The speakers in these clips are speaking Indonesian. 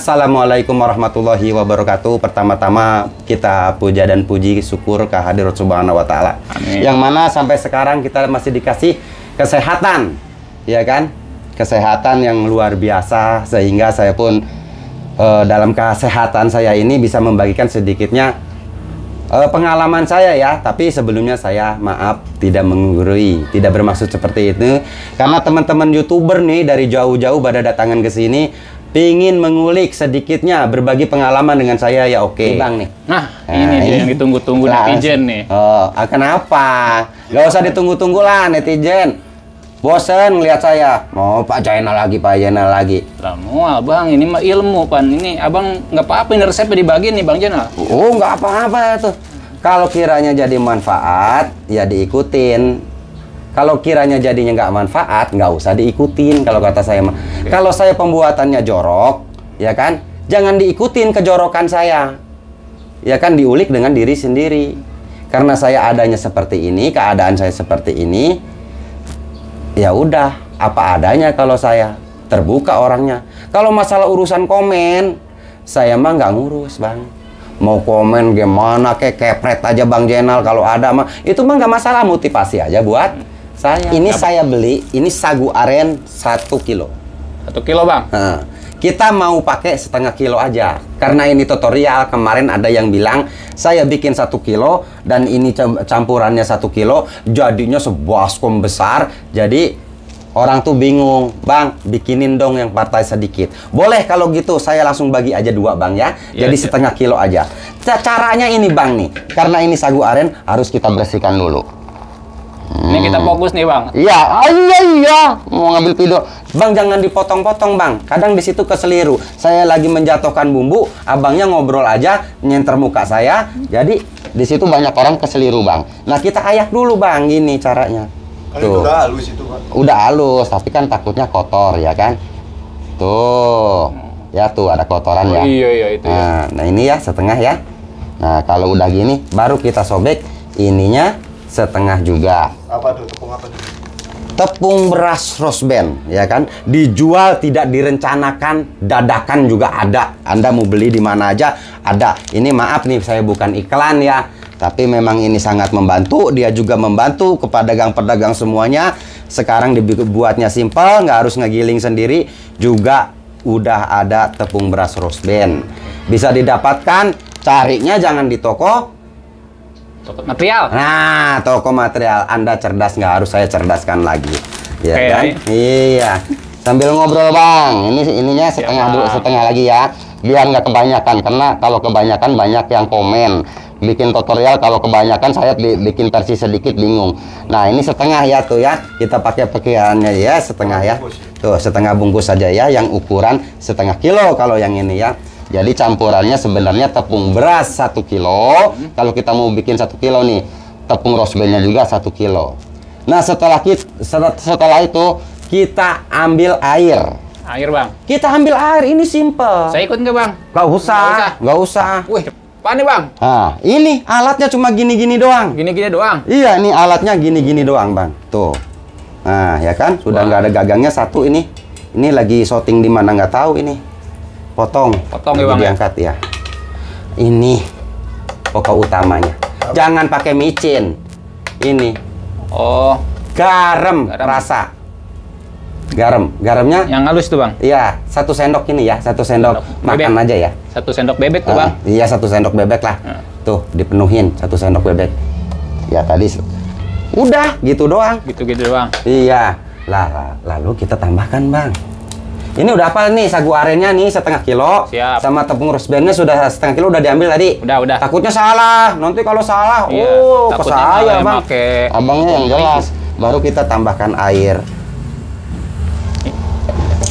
Assalamualaikum warahmatullahi wabarakatuh. Pertama-tama kita puja dan puji syukur ke hadirat subhanahu wa ta'ala. Yang mana sampai sekarang kita masih dikasih kesehatan, ya kan? Kesehatan yang luar biasa, sehingga saya pun dalam kesehatan saya ini bisa membagikan sedikitnya pengalaman saya ya. Tapi sebelumnya saya maaf tidak menggurui, tidak bermaksud seperti itu. Karena teman-teman YouTuber nih dari jauh-jauh pada datangan ke sini pingin mengulik sedikitnya, berbagi pengalaman dengan saya, ya oke. Bang nih. Nah, ini dia yang ditunggu-tunggu netizen nih. Kenapa? Gak usah ditunggu-tunggu lah netizen. Bosen ngeliat saya. Mau Pak Jainal lagi, Pak Jainal lagi. Lah mual bang, ini mah ilmu pan. Ini abang nggak apa-apa, ini resepnya dibagi nih Bang Jainal. Oh nggak apa-apa tuh. Kalau kiranya jadi manfaat, ya diikutin. Kalau kiranya jadinya nggak manfaat, nggak usah diikutin. Kalau kata saya mah, kalau saya pembuatannya jorok, ya kan, jangan diikutin kejorokan saya, ya kan, diulik dengan diri sendiri. Karena saya adanya seperti ini, keadaan saya seperti ini, ya udah, apa adanya. Kalau saya terbuka orangnya. Kalau masalah urusan komen, saya mah nggak ngurus bang. Mau komen gimana, kayak kepret aja Bang Jainal. Kalau ada mah, itu mah nggak masalah, motivasi aja buat saya. Ini saya beli, ini sagu aren 1 kilo. 1 kilo bang? Nah, kita mau pakai setengah kilo aja. Karena ini tutorial, kemarin ada yang bilang, saya bikin 1 kilo, dan ini campurannya 1 kilo, jadinya sebaskom besar. Jadi, orang tuh bingung, Bang, bikinin dong yang partai sedikit. Boleh kalau gitu, saya langsung bagi aja 2 Bang ya. Jadi setengah kilo aja. Caranya ini Bang nih, karena ini sagu aren, harus kita bersihkan dulu. Ini kita fokus nih bang. Iya, iya, mau ngambil video. Bang jangan dipotong-potong bang. Kadang di situ keseliru. Saya lagi menjatuhkan bumbu, abangnya ngobrol aja, nyenter muka saya. Jadi di situ banyak orang keseliru bang. Nah kita ayak dulu bang, gini caranya. Tuh. Udah halus itu Pak. Udah halus, tapi kan takutnya kotor ya kan. Tuh, ya tuh ada kotoran ya. Iya itu. Nah ini ya setengah ya. Nah kalau udah gini, baru kita sobek ininya setengah juga. Apa tuh, tepung apa tuh? Tepung beras Rosben, ya kan? Dijual tidak direncanakan, dadakan juga ada. Anda mau beli di mana aja ada. Ini maaf nih, saya bukan iklan ya, tapi memang ini sangat membantu. Dia juga membantu ke pedagang-pedagang semuanya. Sekarang dibuatnya simpel, nggak harus ngegiling sendiri. Juga udah ada tepung beras Rosben. Bisa didapatkan, carinya jangan di toko. Toko material. Nah, toko material. Anda cerdas, nggak harus saya cerdaskan lagi, ya kan? Oke. Iya. Sambil ngobrol bang. Ininya setengah lagi ya, biar nggak kebanyakan. Karena kalau kebanyakan banyak yang komen. Bikin tutorial kalau kebanyakan saya bikin versi sedikit bingung. Nah ini setengah ya tuh ya. Kita pakai pakaiannya ya setengah ya. Tuh setengah bungkus saja ya. Yang ukuran setengah kilo kalau yang ini ya. Jadi campurannya sebenarnya tepung beras 1 kilo. Kalau kita mau bikin 1 kilo nih, tepung Rosbennya juga 1 kilo. Nah setelah itu kita ambil air. Air bang. Kita ambil air, ini simple. Saya ikut nggak bang? Gak usah, gak usah. Wih, apa nih bang? Nah ini alatnya cuma gini-gini doang. Gini-gini doang? Iya, ini alatnya gini-gini doang bang. Tuh. Nah ya kan, sudah nggak ada gagangnya satu ini. Ini lagi shooting di mana nggak tahu ini. Potong ya bang, diangkat ya. Ini pokok utamanya. Jangan pakai micin. Ini garam rasa. Garamnya yang halus tuh bang. Iya, 1 sendok ini ya, 1 sendok makan aja ya. 1 sendok bebek tuh bang. Iya, 1 sendok bebek lah. Tuh dipenuhin 1 sendok bebek. Ya tadi udah gitu doang. Gitu doang. Iya. Lalu kita tambahkan bang. Ini udah apa nih sagu arennya nih setengah kilo. Siap. Sama tepung Rosbennya sudah setengah kilo udah diambil tadi. Udah. Takutnya salah. Nanti kalau salah, iya, ke saya bang. Abangnya yang jelas. Baru kita tambahkan air.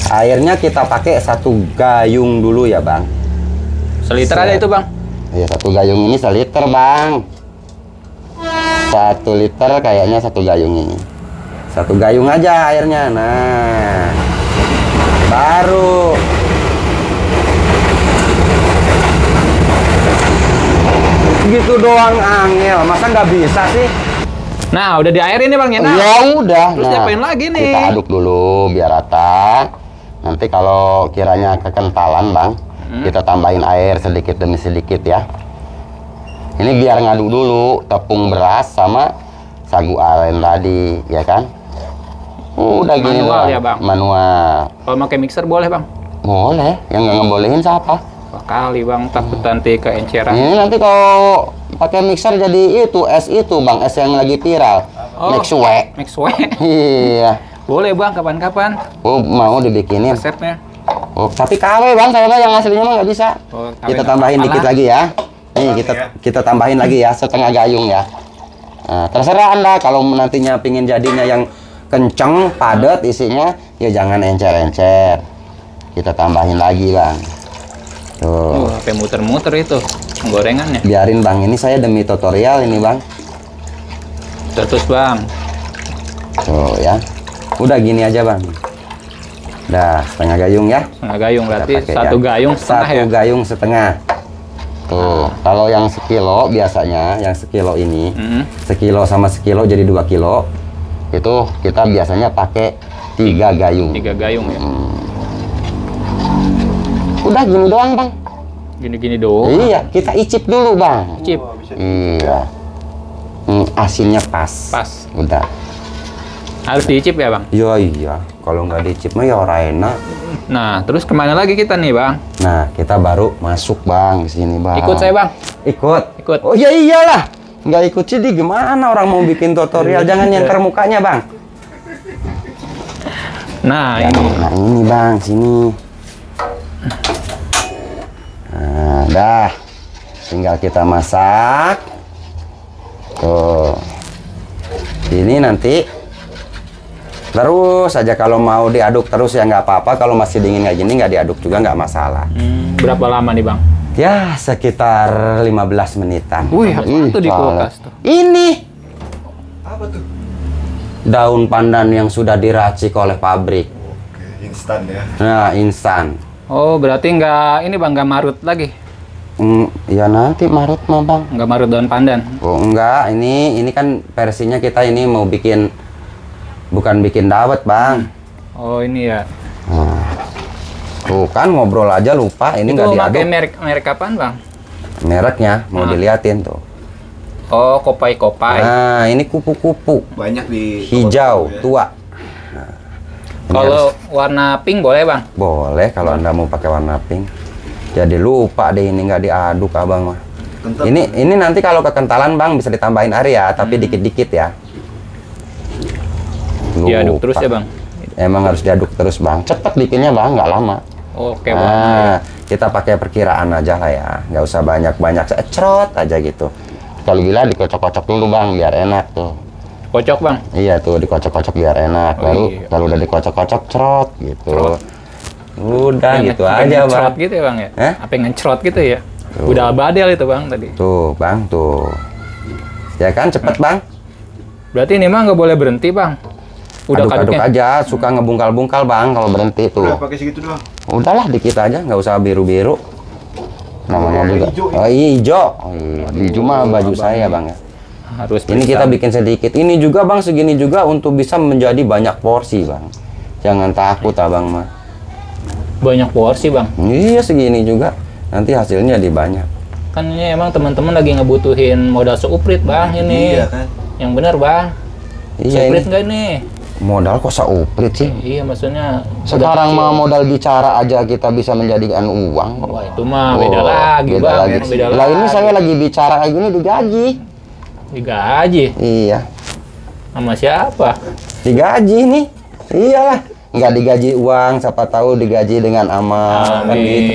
Airnya kita pakai 1 gayung dulu ya bang. Seliter aja itu bang. Iya 1 gayung ini seliter bang. 1 liter kayaknya 1 gayung ini. 1 gayung aja airnya. Nah. Baru gitu doang angel, masa nggak bisa sih? Nah udah diairin nih bang ya. Ya udah. Terus diapain lagi nih? Kita aduk dulu biar rata. Nanti kalau kiranya kekentalan bang, Kita tambahin air sedikit demi sedikit ya. Ini biar ngaduk dulu tepung beras sama sagu aren tadi, ya kan? Udah gini Manual doang. ya, Bang? Manual. Kalau pakai mixer boleh, Bang? Boleh, yang nggak ngebolehin siapa? Wah, kali, Bang, takut nanti keenceran. Ini nanti kalau pakai mixer jadi itu es itu Bang, es yang lagi viral. Oh. Mixue. Mixue. Iya. Boleh, Bang, kapan-kapan Oh, mau dibikinin. resepnya. Oh, tapi KW Bang, saya yang aslinya mah nggak bisa. Oh, KW Kita nggak tambahin apa-apa dikit lah. lagi ya. Nih, kita tambahin lagi ya, setengah gayung ya. Nah, terserah Anda kalau nantinya pingin jadinya yang kenceng, padat isinya, ya jangan encer-encer. Kita tambahin lagi Bang. Tuh. Sampai muter-muter itu gorengannya. Biarin Bang, ini saya demi tutorial ini Bang. Terus, Bang. Tuh ya. Udah gini aja Bang. Dah, setengah gayung ya. Setengah gayung berarti Kita pakai, satu ya. gayung setengah Satu ya. gayung setengah. Tuh, kalau yang sekilo biasanya, yang sekilo ini, sekilo sama sekilo jadi 2 kilo. Itu kita biasanya pakai 3 gayung. 3 gayung ya. Udah gini doang Bang. Gini-gini doang. Iya, kita icip dulu Bang. Cip. Iya. Asinnya pas. Pas. Udah. Harus diicip ya, Bang? Iya. Kalau nggak dicip mah ya ora enak. Nah, terus kemana lagi kita nih, Bang? Nah, kita baru masuk Bang ke sini Bang. Ikut saya, Bang. Ikut. Ikut. Oh iya iyalah. Nggak ikut sih di gimana orang mau bikin tutorial, jangan nyengker mukanya Bang. Nah, ini. Nah ini Bang, sini. Nah, dah. Tinggal kita masak. Tuh. Ini nanti terus saja kalau mau diaduk terus ya nggak apa-apa. Kalau masih dingin kayak gini nggak diaduk juga nggak masalah. Berapa lama nih, Bang? Ya sekitar 15 menitan. Wih, apa tuh di kulkas tuh? Ini Apa tuh? daun pandan yang sudah diracik oleh pabrik. Oke, instan ya. Nah, instan. Oh, berarti nggak ini, Bang, nggak marut lagi? Ya nanti marut mah Bang. Nggak marut daun pandan? Oh enggak, ini kan versinya kita ini mau bikin, bukan bikin dawet Bang. Oh, ini ya. Nah, tuh kan ngobrol aja lupa, ini Itu nggak pakai diaduk. merek apaan, Bang? Mereknya mau diliatin tuh. Oh, Kopai-Kopai. Nah, ini kupu-kupu Banyak di hijau toko-toko ya. tua. Nah, ini Kalau harus- warna pink boleh, Bang? boleh kalau Anda mau pakai warna pink. Jadi lupa deh ini nggak diaduk Abang mah. Kental. Ini nanti kalau kekentalan Bang bisa ditambahin air ya, tapi dikit-dikit ya. Diaduk terus Lupa. ya, Bang? Emang harus diaduk terus Bang. Cepet bikinnya Bang, nggak lama. Oke, Bang. Nah, kita pakai perkiraan aja lah ya, nggak usah banyak-banyak, cerot aja gitu. Kalau gila dikocok-kocok dulu Bang, biar enak tuh. Kocok, Bang. Iya tuh dikocok-kocok biar enak. Oh, Baru iya. kalau udah dikocok-kocok cerot gitu. Cerot. Udah Yang gitu sampai aja ngecerot Bang. gitu ya, Bang ya? Hah? Apa yang ngecerot gitu ya? Tuh. Udah badel itu, Bang, tadi. Tuh Bang tuh. Ya kan cepet Bang. Berarti ini mah nggak boleh berhenti, Bang. Udah Aduk-aduk kaduknya. aja, suka ngebungkal-bungkal Bang kalau berhenti Udah tuh. pakai segitu doang. Udahlah dikit aja, nggak usah biru-biru. Namanya Oh, juga. hijau, Oh iya hijau. Oh, iya. Hijau mah baju saya Bang ya. Harus Ini bisa. kita bikin sedikit. Ini juga Bang segini juga untuk bisa menjadi banyak porsi Bang. Jangan takut Abang mah. Banyak porsi, Bang. Iya segini juga. Nanti hasilnya di banyak. Kan ini emang teman-teman lagi ngebutuhin modal seuprit, Bang, ini. Iya kan. Yang benar, Bang. Iya Seuprit ini. nggak ini? Modal kok seuprit sih. Iya, maksudnya Sekarang udah mah kecil. modal bicara aja kita bisa menjadikan uang. Wah, itu mah beda Oh, lagi, beda Bang. lagi. Beda Lah ini lagi. saya lagi bicara kayak gini digaji. Digaji Iya. sama siapa? Digaji nih. Iyalah. Nggak digaji uang, siapa tahu digaji dengan amal kan gitu.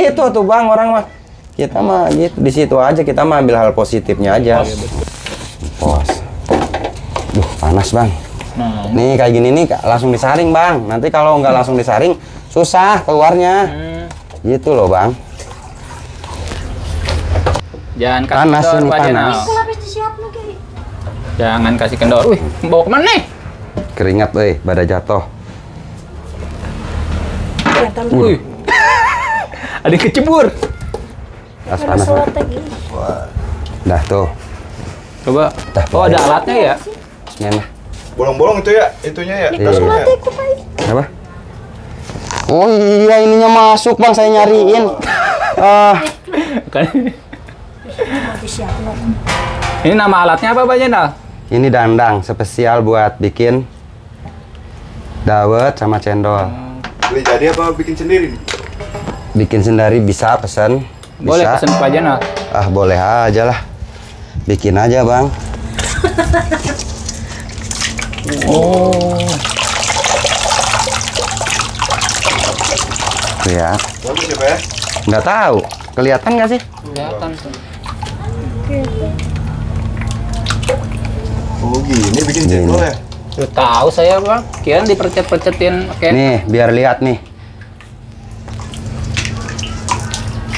Itu tuh Bang orang mah. Kita mah gitu di situ aja, kita mah ambil hal positifnya aja. Pos. Duh, panas Bang. Nah, Nih kayak gini nih langsung disaring Bang. Nanti kalau nggak langsung disaring susah keluarnya. Gitu loh Bang. jangan kasih Panas kendor, ini, Pak panas. Jenal. Habis disiapin kayak. Jangan kasih kendor. Wih, bawa kemana nih? Keringat pada jatuh. Wih. Ada yang kecebur. Panas Ada panas. Bang. suara lagi. Dah tuh. Coba. Dah, Oh, ada alatnya ya? Bismillah. Bolong-bolong itu ya, itunya ya. Iya. Dasunnya. Mati aku, Pak. Apa? Oh iya, ininya masuk bang, saya nyariin. Ini nama alatnya apa Pak Jenderal? Ini dandang spesial buat bikin dawet sama cendol. Beli jadi apa bikin sendiri nih? Bikin sendiri bisa, pesan. Boleh Bisa. pesen Pak Jenderal. Ah, boleh aja lah. Bikin aja bang. Oh. Tuh ya. Bagus ya Pak ya? Nggak tahu. Kelihatan nggak sih? Kelihatan tuh. Oh gini bikin Gini. cendol ya? Udah tahu saya Bang. Kirain dipercet-percetin pakai. Nih, biar lihat nih.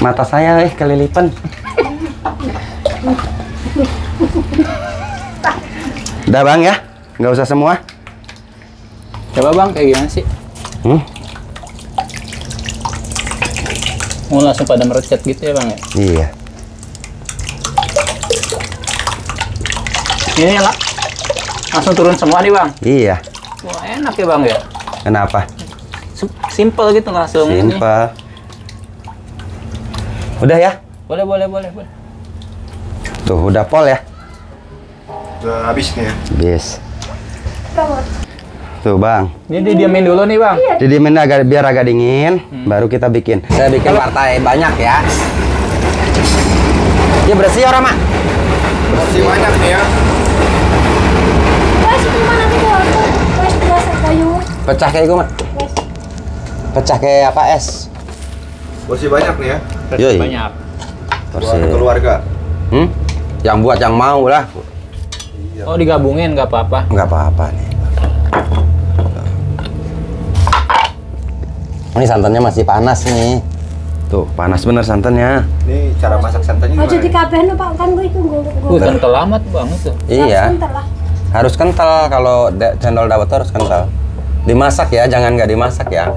Mata saya kelilipan. Udah bang ya? Nggak usah semua. Coba Bang kayak gimana sih? Oh, langsung pada merecet gitu ya Bang ya? Iya. Ini lah. Langsung turun semua nih Bang. Iya. Wah, enak ya Bang ya? Kenapa? Simple gitu langsung ini. Simpel. Udah ya? Boleh. Tuh, udah pol ya? Udah habis nih ya? Bis. Tuh bang. Ini didiamin dulu nih Bang. Didiemin biar agak dingin, baru kita bikin. Saya bikin partai banyak ya. Ya bersih orang mak. Masih banyak nih ya? Guys, itu mana tuh aku? Guys, biasa kayu. Pecah kayak gue mak. Guys, Pecah kayak apa es? Masih banyak nih ya? Yoi. Banyak. Buat keluarga. Yang buat yang mau lah. Oh, digabungin nggak apa-apa. Nggak apa-apa nih. Ini santannya masih panas nih. Tuh, panas bener santannya. Ini cara masak santannya mau gimana? jadi kabeh no Pak kan gue itu gue. Kental amat Bang itu. Iya. Lah. Harus kental kalau cendol dawet harus kental. Dimasak ya, jangan nggak dimasak ya.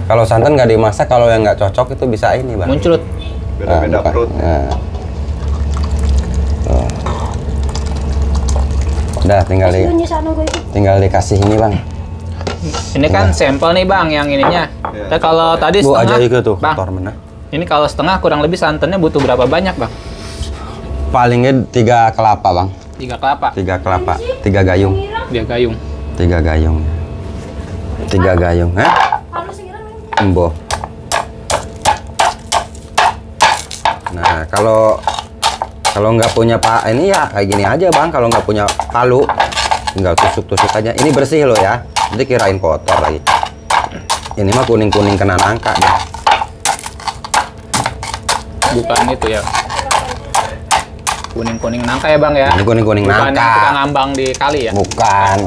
Kalau santan nggak dimasak, kalau yang nggak cocok itu bisa ini bang. Muncul. Beda-beda bukan. perut. Nah. Tuh. Udah tinggal dikasih ini bang. Ini kan sampel nih Bang yang ininya. Iya. Nah, kalau tadi Bu setengah, aja itu tuh, Bang. kotor mana? Ini kalau setengah kurang lebih santannya butuh berapa banyak Bang? Palingnya 3 kelapa bang. 3 kelapa, 3 kelapa, 3 gayung. 3 gayung. 3 gayung. 3 gayung, hah? Embo. Nah, kalau nggak punya ini ya kayak gini aja bang. Kalau nggak punya palu, tinggal tusuk-tusuk aja. Ini bersih loh ya. Nanti kirain kotor lagi. Ini mah kuning-kuning kena nangka nih. Bukan itu ya. Kuning-kuning nangka ya Bang ya? Ini kuning-kuning Bukan yang nangka. tukang ngambang di kali ya? Bukan.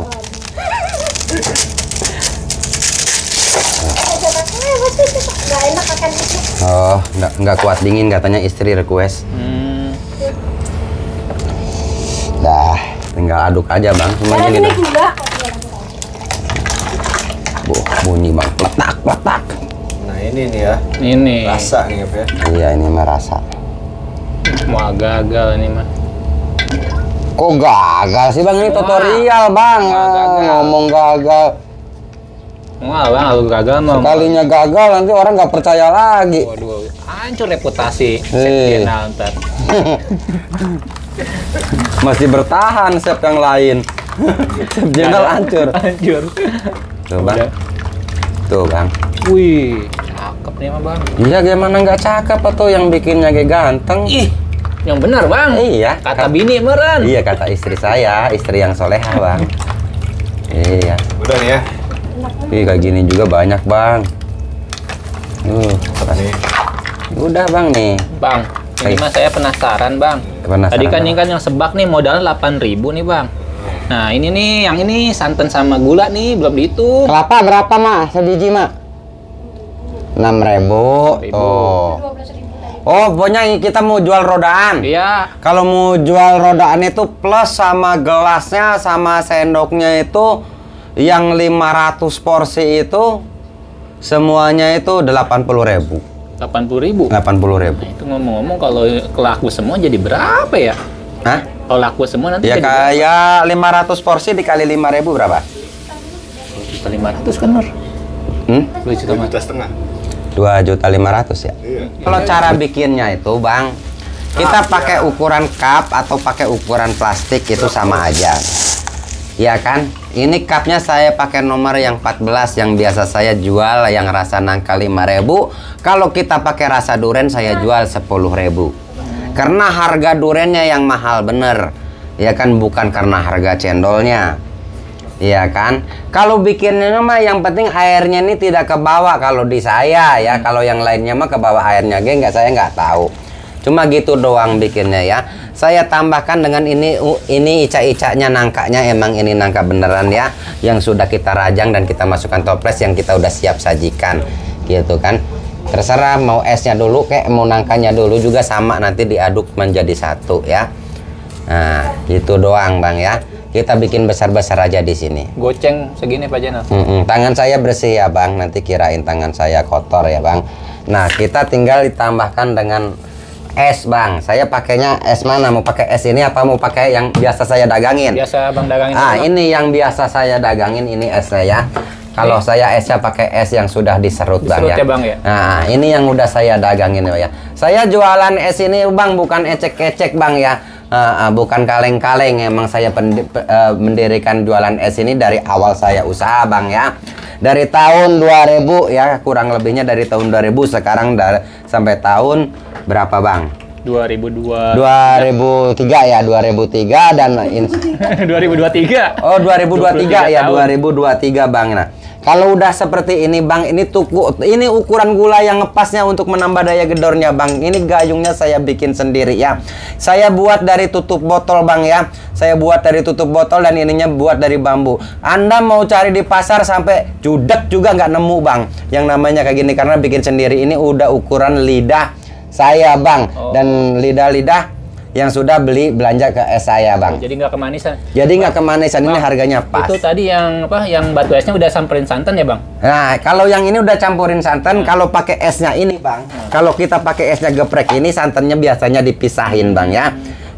Nggak enak akan itu. Oh, nggak kuat dingin katanya istri request. Dah, tinggal aduk aja bang. Semuanya Karena gitu. ini gula. Bunyi bang, letak. Nah ini nih ya, Ini. rasa nih ya. Iya ini merasa. Wah, gagal ini mah. Kok gagal sih bang? Ini Wah. tutorial bang. Wah, gagal. Ngomong gagal. Wah Bang, kalau gagal mah. Sekalinya gagal nanti orang nggak percaya lagi. Waduh, hancur reputasi Hei. Sekjenal ntar. Masih bertahan chef yang lain. Chef Jenderal hancur. Hancur. Tuh bang. Udah. Tuh bang. Wih, cakep nih mah Bang. Iya gimana nggak cakep atau yang bikinnya kayak ganteng? Ih, yang benar Bang. Iya. Kata bini meren. Iya kata istri saya, istri yang soleha bang. Iya. Udah nih ya. Ih kayak gini juga banyak bang. Nih. Udah bang nih. Bang, ini mah saya penasaran Bang. Penasaran, Tadi kan Bang. ini kan yang sebak nih modalnya 8.000 nih Bang. Nah ini nih, yang ini santan sama gula nih belum dihitung. Kelapa berapa mah sebiji mah? 6.000. 6.000. Oh. 12.000 tadi. Oh pokoknya kita mau jual rodaan. Iya. Kalau mau jual rodaan itu plus sama gelasnya sama sendoknya itu yang 500 porsi itu semuanya itu 80.000. 80.000. 80.000. Nah, itu ngomong-ngomong kalau laku semua jadi berapa ya? Hah? Kalau laku semua nanti Ya jadi berapa? kayak 500 porsi dikali 5.000 berapa? 500 kan Nur? 2,5 juta. 2.500.000 ya. Iya. Kalau cara bikinnya itu, Bang, kita pakai ukuran cup atau pakai ukuran plastik itu sama aja. Ya kan? Ini cupnya saya pakai nomor yang 14 yang biasa saya jual yang rasa nangka 5.000. Kalau kita pakai rasa duren saya jual 10.000. Karena harga durennya yang mahal bener. Ya kan, bukan karena harga cendolnya. Iya kan? Kalau bikinnya mah yang penting airnya ini tidak ke bawah kalau di saya ya. Kalau yang lainnya mah ke bawah airnya saya nggak tahu. Cuma gitu doang bikinnya ya. Saya tambahkan dengan ini ica-icanya, nangkanya emang ini nangka beneran ya, yang sudah kita rajang dan kita masukkan toples yang kita udah siap sajikan gitu kan. Terserah mau esnya dulu kayak mau nangkanya dulu juga sama, nanti diaduk menjadi satu ya. Nah, gitu doang Bang ya. Kita bikin besar-besar aja di sini. Goceng segini Pak Jenal. Tangan saya bersih ya Bang, nanti kirain tangan saya kotor ya Bang. Nah, kita tinggal ditambahkan dengan es Bang. Saya pakainya es mana? Mau pakai es ini apa mau pakai yang biasa saya dagangin? Biasa Bang dagangin. Ini yang biasa saya dagangin, ini esnya ya. Kalau saya esnya pakai es yang sudah diserut Bang ya. Bang ya. Nah, ini yang udah saya dagangin ya. Saya jualan es ini Bang bukan ecek-ecek Bang ya. Bukan kaleng-kaleng. Emang saya mendirikan jualan es ini dari awal saya usaha Bang ya. Dari tahun 2000 ya, kurang lebihnya dari tahun 2000 sekarang sampai tahun berapa Bang? 2002. 2003 ya, 2003 dan 2023. Oh, 2023 ya, 2023 Bang. Nah, kalau udah seperti ini Bang, ini ukuran gula yang ngepasnya untuk menambah daya gedornya Bang. Ini gayungnya saya bikin sendiri ya. Saya buat dari tutup botol Bang ya. Saya buat dari tutup botol dan ininya buat dari bambu. Anda mau cari di pasar sampai judek juga nggak nemu Bang. Yang namanya kayak gini karena bikin sendiri. Ini udah ukuran lidah saya Bang. Dan lidah-lidah yang sudah belanja ke es saya Bang. Jadi nggak kemanisan. Jadi nggak kemanisan. Ini harganya pas. Itu tadi yang apa? Yang batu esnya udah samperin santan ya Bang? Nah, kalau yang ini udah campurin santan. Kalau pakai esnya ini Bang, kalau kita pakai esnya geprek ini, santannya biasanya dipisahin Bang ya.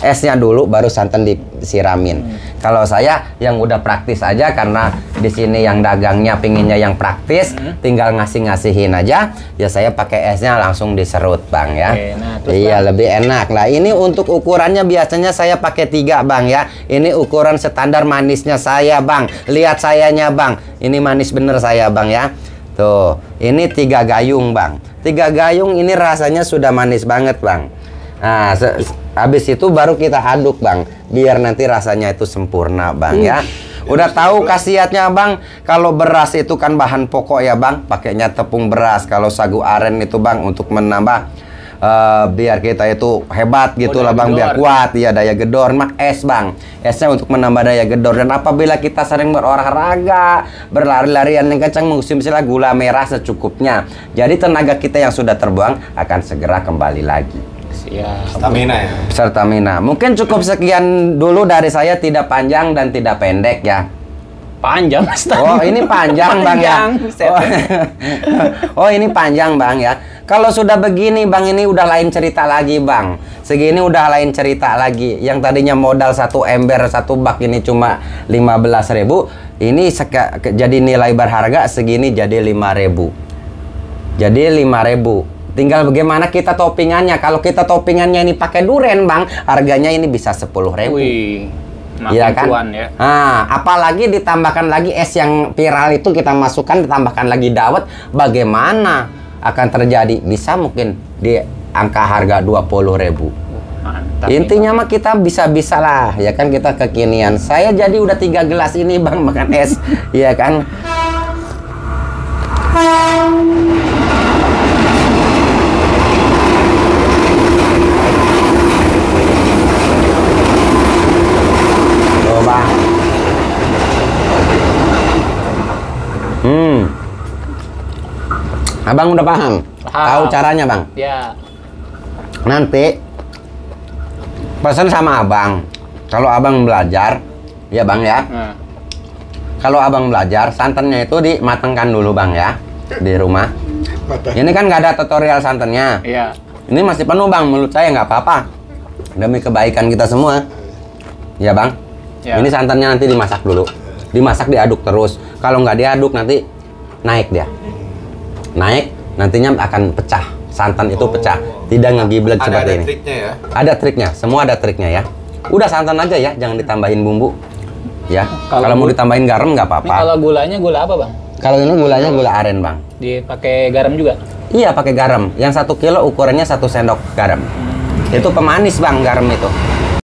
Esnya dulu baru santan disiramin. Kalau saya yang udah praktis aja karena di sini yang dagangnya pinginnya yang praktis, tinggal ngasih-ngasihin aja. Ya saya pakai esnya langsung diserut Bang ya. Oke, nah, terus iya Bang, lebih enak. Nah, ini untuk ukurannya biasanya saya pakai 3 Bang ya. Ini ukuran standar manisnya saya Bang. Lihat sayanya Bang. Ini manis bener saya Bang ya. Tuh, ini 3 gayung Bang. 3 gayung ini rasanya sudah manis banget Bang. Nah, habis itu baru kita aduk Bang, biar nanti rasanya itu sempurna Bang ya. Udah tahu khasiatnya Bang, kalau beras itu kan bahan pokok ya Bang, pakainya tepung beras. Kalau sagu aren itu Bang untuk menambah biar kita itu hebat gitu lah Bang, biar kuat ya daya gedor. Mak es Bang, esnya untuk menambah daya gedor. Dan apabila kita sering berolahraga, berlari-larian yang kencang, misalnya gula merah secukupnya, jadi tenaga kita yang sudah terbuang akan segera kembali lagi. Stamina ya. Stamina. Mungkin cukup sekian dulu dari saya, tidak panjang dan tidak pendek ya. Panjang. Oh, ini panjang Bang ya. Oh, ini panjang Bang ya. Kalau sudah begini Bang, ini udah lain cerita lagi Bang. Segini udah lain cerita lagi. Yang tadinya modal 1 ember 1 bak ini cuma 15.000, ini jadi nilai berharga segini jadi 5.000. Jadi 5.000. Tinggal bagaimana kita toppingannya. Kalau kita toppingannya ini pakai duren Bang, harganya ini bisa 10.000. Wih, iya kan? Cuan, ya. Nah, apalagi ditambahkan lagi es yang viral itu kita masukkan, ditambahkan lagi dawet, bagaimana akan terjadi? Bisa mungkin di angka harga 20.000. Mantap. Intinya mah kita bisa-bisa lah, ya kan, kita kekinian. Saya jadi udah 3 gelas ini Bang makan es, iya kan? Abang udah paham? Tahu caranya Bang? Ya. Nanti pesan sama Abang. Kalau Abang belajar, ya Bang ya. Kalau Abang belajar, santannya itu dimatangkan dulu Bang ya, di rumah. Ini kan nggak ada tutorial santannya. Iya. Ini masih penuh Bang, menurut saya nggak apa-apa. Demi kebaikan kita semua. Ya Bang. Ya. Ini santannya nanti dimasak dulu. Dimasak, diaduk terus. Kalau nggak diaduk nanti naik dia. naik, nantinya akan pecah. Santan itu pecah, tidak ngegiblek Ada seperti ini. triknya ya. Ada triknya, semua ada triknya ya. Udah santan aja ya, jangan ditambahin bumbu. Ya, kalau mau ditambahin garam nggak Ini apa-apa. kalau gulanya gula apa bang? Kalau ini gulanya gula aren bang. Dipakai garam juga? Iya pakai garam. Yang 1 kilo ukurannya 1 sendok garam. Itu pemanis bang garam itu.